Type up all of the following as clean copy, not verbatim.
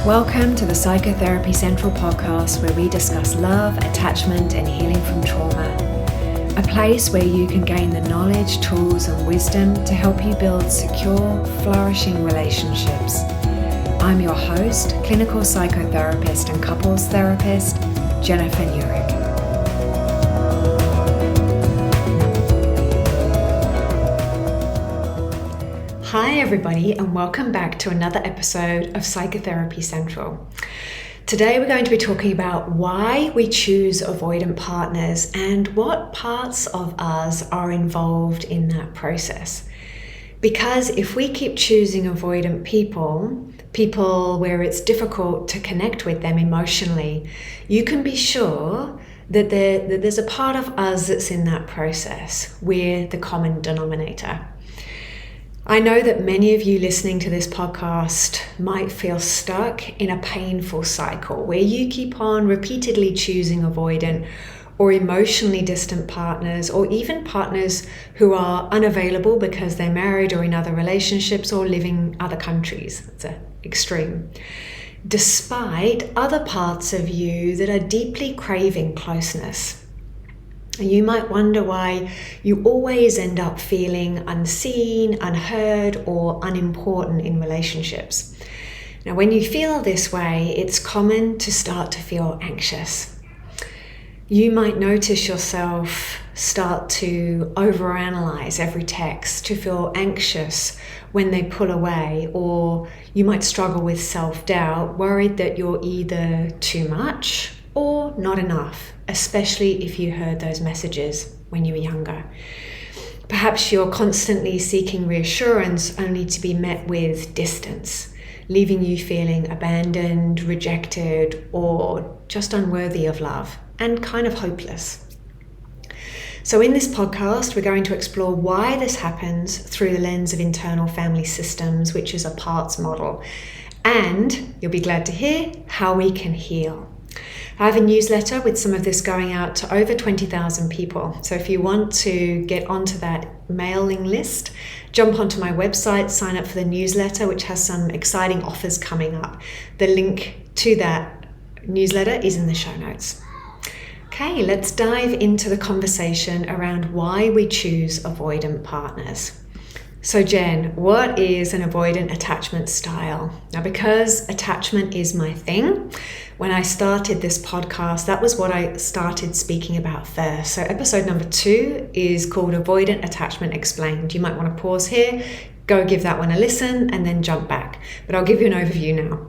Welcome to the Psychotherapy Central podcast, where we discuss love, attachment, and healing from trauma. A place where you can gain the knowledge, tools, and wisdom to help you build secure, flourishing relationships. I'm your host, clinical psychotherapist and couples therapist, Jennifer Nurick. Hi everybody, and welcome back to another episode of Psychotherapy Central. Today we're going to be talking about why we choose avoidant partners and what parts of us are involved in that process. Because if we keep choosing avoidant people where it's difficult to connect with them emotionally, you can be sure that there's a part of us that's in that process. We're the common denominator. I know that many of you listening to this podcast might feel stuck in a painful cycle where you keep on repeatedly choosing avoidant or emotionally distant partners, or even partners who are unavailable because they're married or in other relationships or live in other countries. It's an extreme. Despite other parts of you that are deeply craving closeness. You might wonder why you always end up feeling unseen, unheard, or unimportant in relationships. Now, when you feel this way, it's common to start to feel anxious. You might notice yourself start to overanalyze every text, to feel anxious when they pull away, or you might struggle with self-doubt, worried that you're either too much or not enough, especially if you heard those messages when you were younger. Perhaps you're constantly seeking reassurance only to be met with distance, leaving you feeling abandoned, rejected, or just unworthy of love and kind of hopeless. So in this podcast, we're going to explore why this happens through the lens of internal family systems, which is a parts model. And you'll be glad to hear how we can heal. I have a newsletter with some of this going out to over 20,000 people. So if you want to get onto that mailing list, jump onto my website, sign up for the newsletter, which has some exciting offers coming up. The link to that newsletter is in the show notes. Okay, let's dive into the conversation around why we choose avoidant partners. So Jen, what is an avoidant attachment style? Now, because attachment is my thing, when I started this podcast, that was what I started speaking about first. So episode number 2 is called Avoidant Attachment Explained. You might want to pause here, go give that one a listen, and then jump back. But I'll give you an overview now.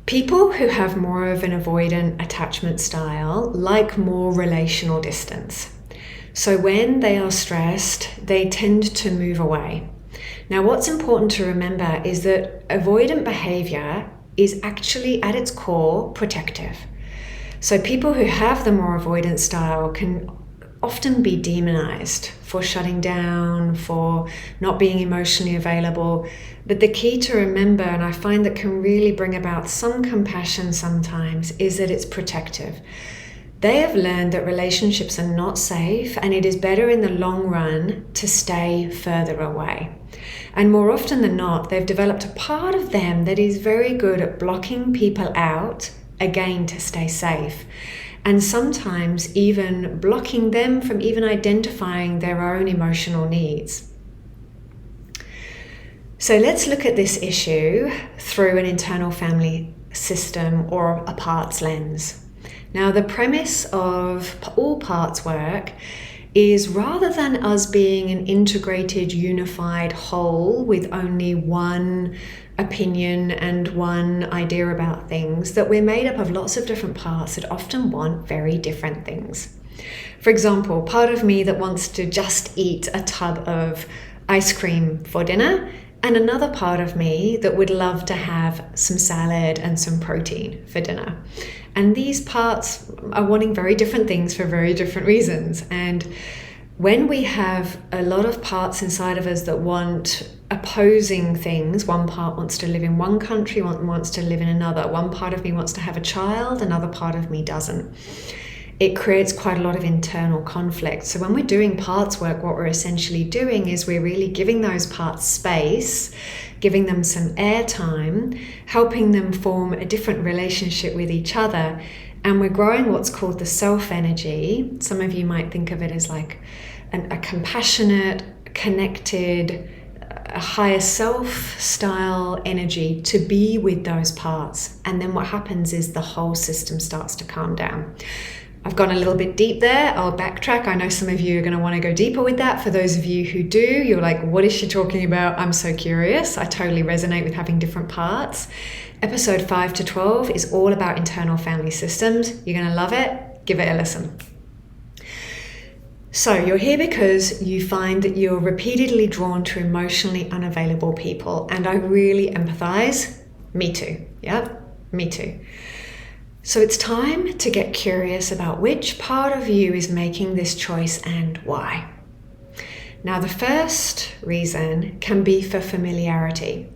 People who have more of an avoidant attachment style like more relational distance. So when they are stressed, they tend to move away. Now, what's important to remember is that avoidant behavior is actually at its core protective. So people who have the more avoidant style can often be demonized for shutting down, for not being emotionally available. But the key to remember, and I find that can really bring about some compassion sometimes, is that it's protective. They have learned that relationships are not safe, and it is better in the long run to stay further away. And more often than not, they've developed a part of them that is very good at blocking people out, again, to stay safe. And sometimes even blocking them from even identifying their own emotional needs. So let's look at this issue through an internal family system or a parts lens. Now, the premise of all parts work is rather than us being an integrated, unified whole with only one opinion and one idea about things, that we're made up of lots of different parts that often want very different things. For example, part of me that wants to just eat a tub of ice cream for dinner, and another part of me that would love to have some salad and some protein for dinner. And these parts are wanting very different things for very different reasons. And when we have a lot of parts inside of us that want opposing things, one part wants to live in one country, one wants to live in another. One part of me wants to have a child, another part of me doesn't. it creates quite a lot of internal conflict. So when we're doing parts work, what we're essentially doing is we're really giving those parts space, giving them some airtime, helping them form a different relationship with each other. And we're growing what's called the self energy. Some of you might think of it as like a compassionate, connected, a higher self style energy to be with those parts. And then what happens is the whole system starts to calm down. I've gone a little bit deep there. I'll backtrack. I know some of you are going to want to go deeper with that. For those of you who do, you're like, what is she talking about? I'm so curious. I totally resonate with having different parts. Episode 5 to 12 is all about internal family systems. You're going to love it. Give it a listen. So you're here because you find that you're repeatedly drawn to emotionally unavailable people. And I really empathize. Me too. Yep, me too. So it's time to get curious about which part of you is making this choice and why. Now, the first reason can be for familiarity.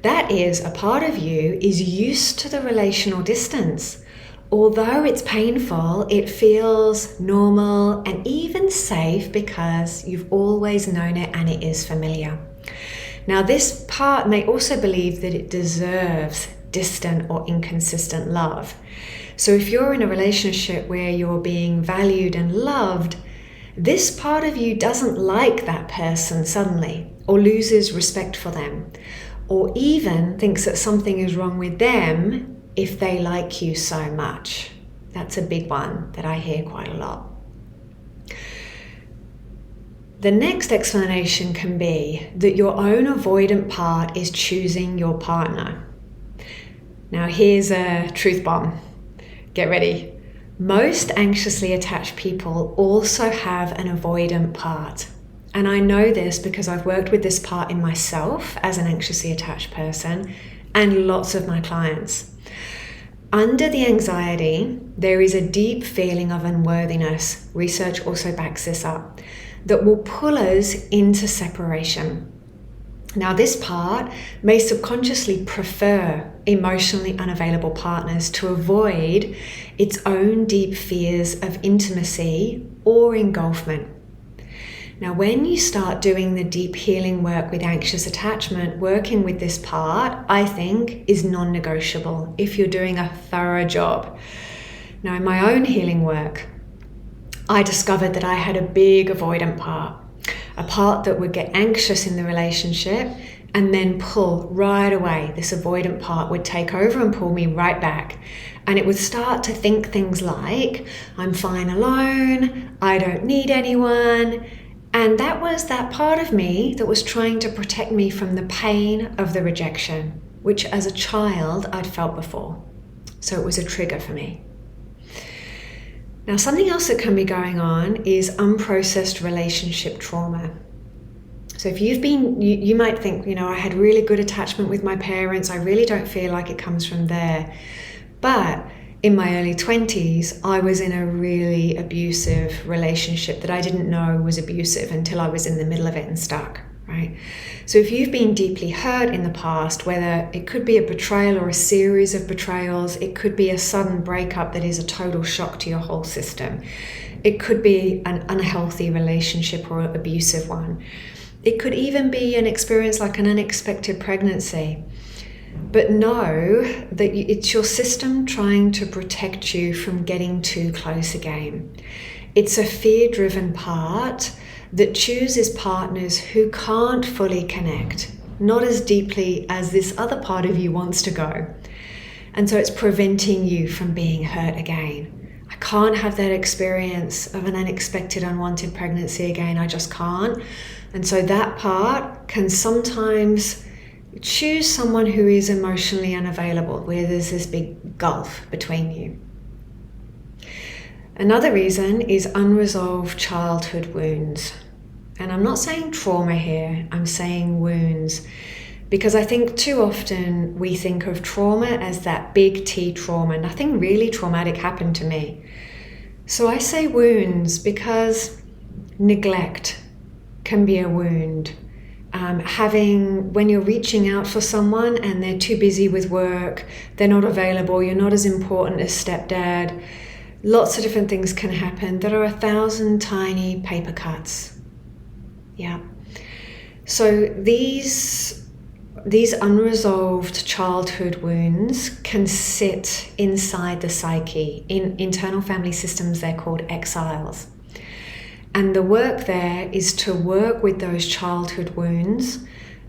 That is, a part of you is used to the relational distance. Although it's painful, it feels normal and even safe because you've always known it and it is familiar. Now, this part may also believe that it deserves distant or inconsistent love. So if you're in a relationship where you're being valued and loved, this part of you doesn't like that person suddenly, or loses respect for them, or even thinks that something is wrong with them if they like you so much. That's a big one that I hear quite a lot. The next explanation can be that your own avoidant part is choosing your partner. Now here's a truth bomb. Get ready. Most anxiously attached people also have an avoidant part. And I know this because I've worked with this part in myself as an anxiously attached person and lots of my clients. Under the anxiety, there is a deep feeling of unworthiness. Research also backs this up, that will pull us into separation. Now, this part may subconsciously prefer emotionally unavailable partners to avoid its own deep fears of intimacy or engulfment. Now, when you start doing the deep healing work with anxious attachment, working with this part, I think, is non-negotiable if you're doing a thorough job. Now, in my own healing work, I discovered that I had a big avoidant part, a part that would get anxious in the relationship and then pull right away. This avoidant part would take over and pull me right back. And it would start to think things like, I'm fine alone, I don't need anyone. And that was that part of me that was trying to protect me from the pain of the rejection, which as a child I'd felt before. So it was a trigger for me. Now, something else that can be going on is unprocessed relationship trauma. So if you've been, you might think, I had really good attachment with my parents. I really don't feel like it comes from there. But in my early 20s, I was in a really abusive relationship that I didn't know was abusive until I was in the middle of it and stuck, right? So if you've been deeply hurt in the past, whether it could be a betrayal or a series of betrayals, it could be a sudden breakup that is a total shock to your whole system. It could be an unhealthy relationship or an abusive one. It could even be an experience like an unexpected pregnancy. But know that it's your system trying to protect you from getting too close again. It's a fear-driven part that chooses partners who can't fully connect, not as deeply as this other part of you wants to go. And so it's preventing you from being hurt again. I can't have that experience of an unexpected, unwanted pregnancy again. I just can't. And so that part can sometimes choose someone who is emotionally unavailable, where there's this big gulf between you. Another reason is unresolved childhood wounds. And I'm not saying trauma here, I'm saying wounds. Because I think too often we think of trauma as that big T trauma. Nothing really traumatic happened to me. So I say wounds because neglect can be a wound. When you're reaching out for someone and they're too busy with work, they're not available, you're not as important as stepdad, Lots of different things can happen. There are 1,000 tiny paper cuts. Yeah. So these unresolved childhood wounds can sit inside the psyche. In internal family systems, they're called exiles. And the work there is to work with those childhood wounds,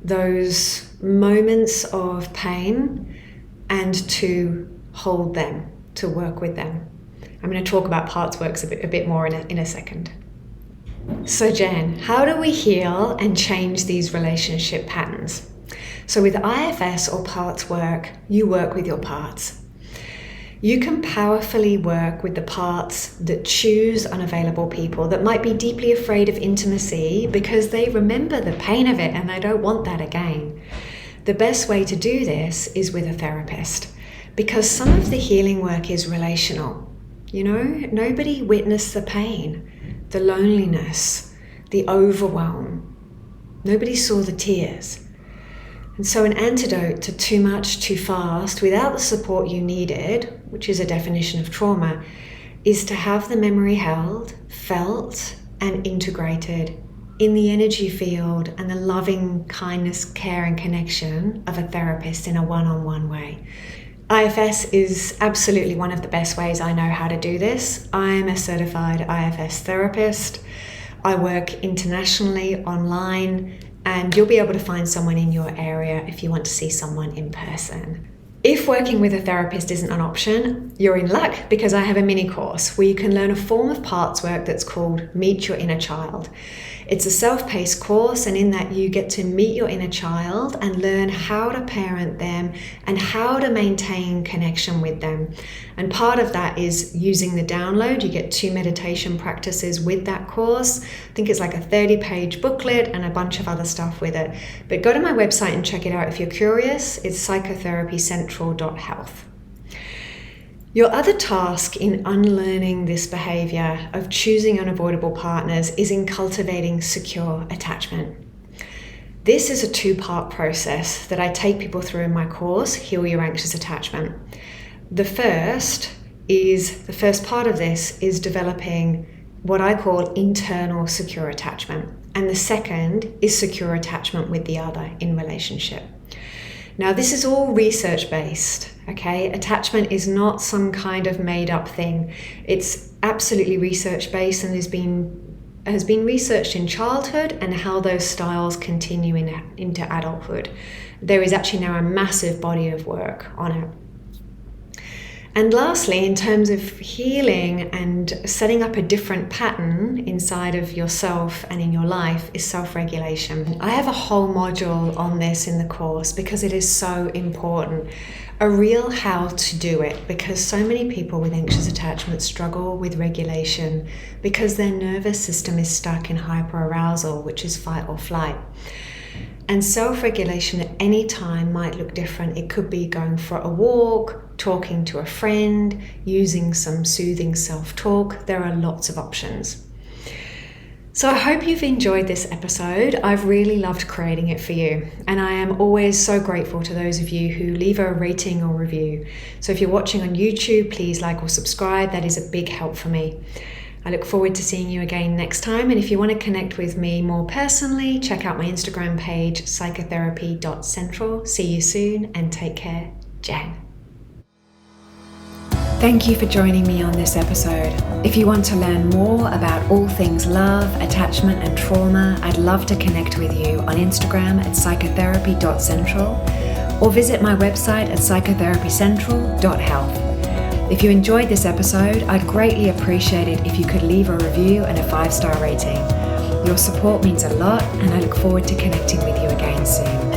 those moments of pain, and to hold them, to work with them. I'm going to talk about parts works a bit more in a second. So Jen, how do we heal and change these relationship patterns? So with IFS or parts work, you work with your parts. You can powerfully work with the parts that choose unavailable people, that might be deeply afraid of intimacy because they remember the pain of it and they don't want that again. The best way to do this is with a therapist, because some of the healing work is relational. You know, nobody witnessed the pain, the loneliness, the overwhelm. Nobody saw the tears. And so an antidote to too much, too fast, without the support you needed, which is a definition of trauma, is to have the memory held, felt, and integrated in the energy field and the loving kindness, care, and connection of a therapist in a one-on-one way. IFS is absolutely one of the best ways I know how to do this. I'm a certified IFS therapist. I work internationally, online, and you'll be able to find someone in your area if you want to see someone in person. If working with a therapist isn't an option, you're in luck, because I have a mini course where you can learn a form of parts work that's called Meet Your Inner Child. It's a self-paced course, and in that you get to meet your inner child and learn how to parent them and how to maintain connection with them. And part of that is using the download. You get 2 meditation practices with that course. I think it's like a 30-page booklet and a bunch of other stuff with it. But go to my website and check it out if you're curious. It's psychotherapycentral.health. Your other task in unlearning this behavior of choosing unavoidable partners is in cultivating secure attachment. This is a 2-part process that I take people through in my course, Heal Your Anxious Attachment. The first part of this is developing what I call internal secure attachment. And the second is secure attachment with the other in relationship. Now, this is all research-based, okay? Attachment is not some kind of made-up thing. It's absolutely research-based, and has been researched in childhood and how those styles continue into adulthood. There is actually now a massive body of work on it. And lastly, in terms of healing and setting up a different pattern inside of yourself and in your life, is self-regulation. I have a whole module on this in the course because it is so important. A real how to do it, because so many people with anxious attachment struggle with regulation because their nervous system is stuck in hyperarousal, which is fight or flight. And self-regulation at any time might look different. It could be going for a walk, talking to a friend, using some soothing self-talk. There are lots of options. So I hope you've enjoyed this episode. I've really loved creating it for you. And I am always so grateful to those of you who leave a rating or review. So if you're watching on YouTube, please like or subscribe. That is a big help for me. I look forward to seeing you again next time. And if you want to connect with me more personally, check out my Instagram page, psychotherapy.central. See you soon and take care. Jen. Thank you for joining me on this episode. If you want to learn more about all things love, attachment, and trauma, I'd love to connect with you on Instagram at psychotherapy.central or visit my website at psychotherapycentral.health. If you enjoyed this episode, I'd greatly appreciate it if you could leave a review and a 5-star rating. Your support means a lot, and I look forward to connecting with you again soon.